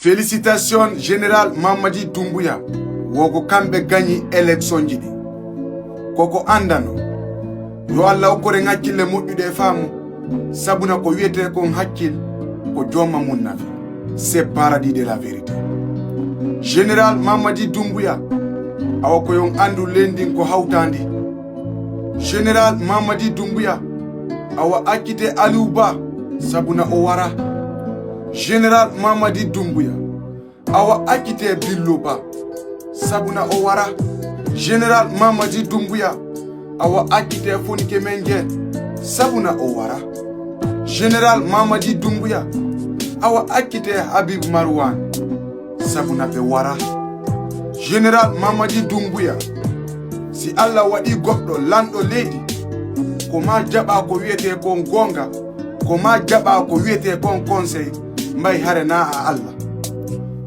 Félicitations Général Mamadi Doumbouya woko kambe gagni élection jidi koko andano yo Allah okore ngakile moƴƴude famu sabuna ko wiete ko hakkil ko jomma mun nafi. C'est paradis de la vérité. Général Mamadi Doumbouya awa ko yon andu lendin ko hawtandi. Général Mamadi Doumbouya awa akkite Aliouba sabuna o wara. Général Mamadi Doumbouya awa akkite Billoba sabuna o wara. Général Mamadi Doumbouya awa akkite Fonike Mengue sabuna o wara. Général Mamadi Doumbouya awa akkite Habib Marwan sabuna be wara. Général Mamadi Doumbouya si Allah waɗi goɗɗo lanɗo leydi ko ma jaɓa ko wiyete kon gonga ko ma jaɓa ko wiyete kon conseil mbay hare na a Allah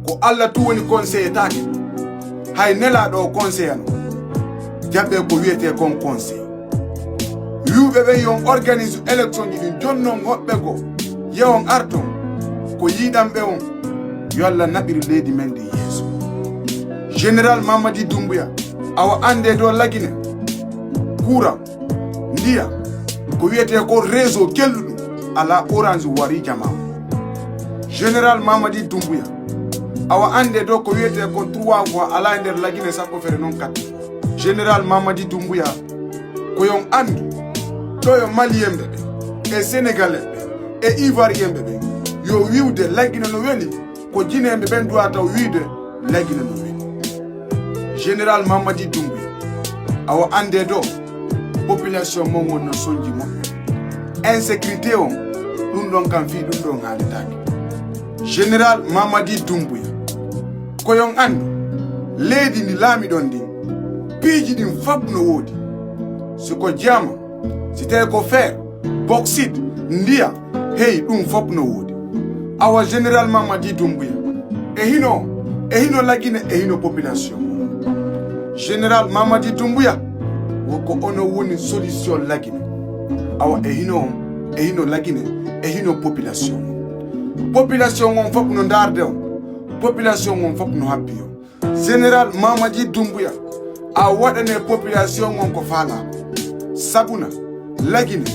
ko Allah tu woni conseil take hay nelaɗo conseil ano jaɓɓe ko wiyete kon conseil wiwɓe ɓe yon organise élection ji ɗin jonnon hoɓɓe go yewon arton ko yiɗanɓe on yo Allah naɓiri leydi men ndi yeeso. Général Mamadi Doumbouya awa ande do lagine courant ndiya ko wiyete ko réseau kelluɗum ala orange wari jama. Général Mamadi Doumbouya awa ande do ko wiyete ko 3 voies ala nder lagine sappo fere non kat. Général Mamadi Doumbouya ko yon andu to yo maliyemɓe ɓe e sénégalais ɓe e ivoirien ɓe yo wiwde lagine no weli ko jineɓe ɓen duwa taw wiide lagine no weli. Général Mamadi Doumbouya awa ande do population mon wonno sonji moƴƴo insécurité on ɗum ɗon kam fi ɗum ɗon halitake. Général Mamadi Doumbouya ko yon andu leydi ndi laamiɗon ndin piiji ɗin fab no woodi siko jama si tawi ko fer bauxite ndiya hey ɗum fop no woodi. Awa Général Mamadi Doumbouya e hino lagine e hino population. Général Mamadi Doumbouya woko ono woni solution lagine awa e hino lagine e hino population. Population on fop no darde on population on fop no habbi on. Général Mamadi Doumbouya a waɗane population on ko faala sabuna lagine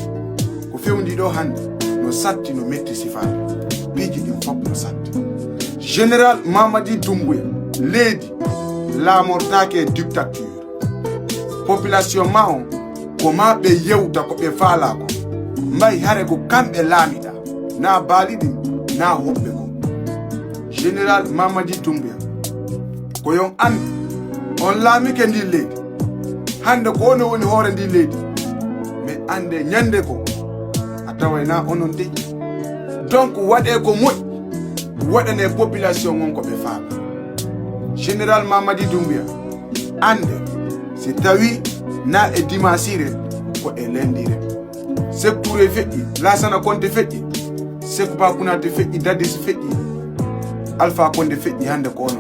ko fewndi ɗo hande no satti no metti sifade piiji ɗin fop no satti. Général Mamadi Doumbouya leydi laamortake dictature population ma on ko ma ɓe yewta ko ɓe faala ko mbay hare ko kamɓe laamiɗa na baaliɗin na hoɓɓe ko. Général Mamadi Doumbouya ko yon ande on laamike ndi leydi hande ko ono woni hoore ndi leydi mais ande ñande ko a tawayna onon dey donc waɗe ko moƴƴi waɗane population on ko ɓe faala. Général Mamadi Doumbouya ande si tawi na e dimasire ko e lendire Sékou feƴƴi Lassana Conté feƴƴi Sékou Ba Konaté feƴƴi Dadis feƴƴi Alpha Condé feƴƴi hande ko ono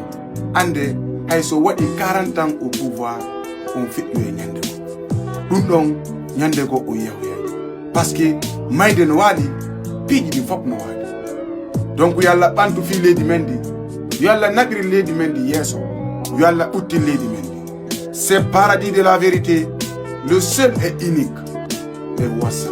ande hay so waɗi 40 ans au pouvoir on feƴƴu e ñande ko ɗum ɗon ñande ko o yehoyen par ce que mayde no waali piiji ɗi fop no waali. donc yo Allah ɓantu fi leydi men ndi yo Allah naɓiri leydi men ndi yeeso yo Allah ɓutti leydi men ndi. C'est paradis de la vérité, le seul et unique et wassa.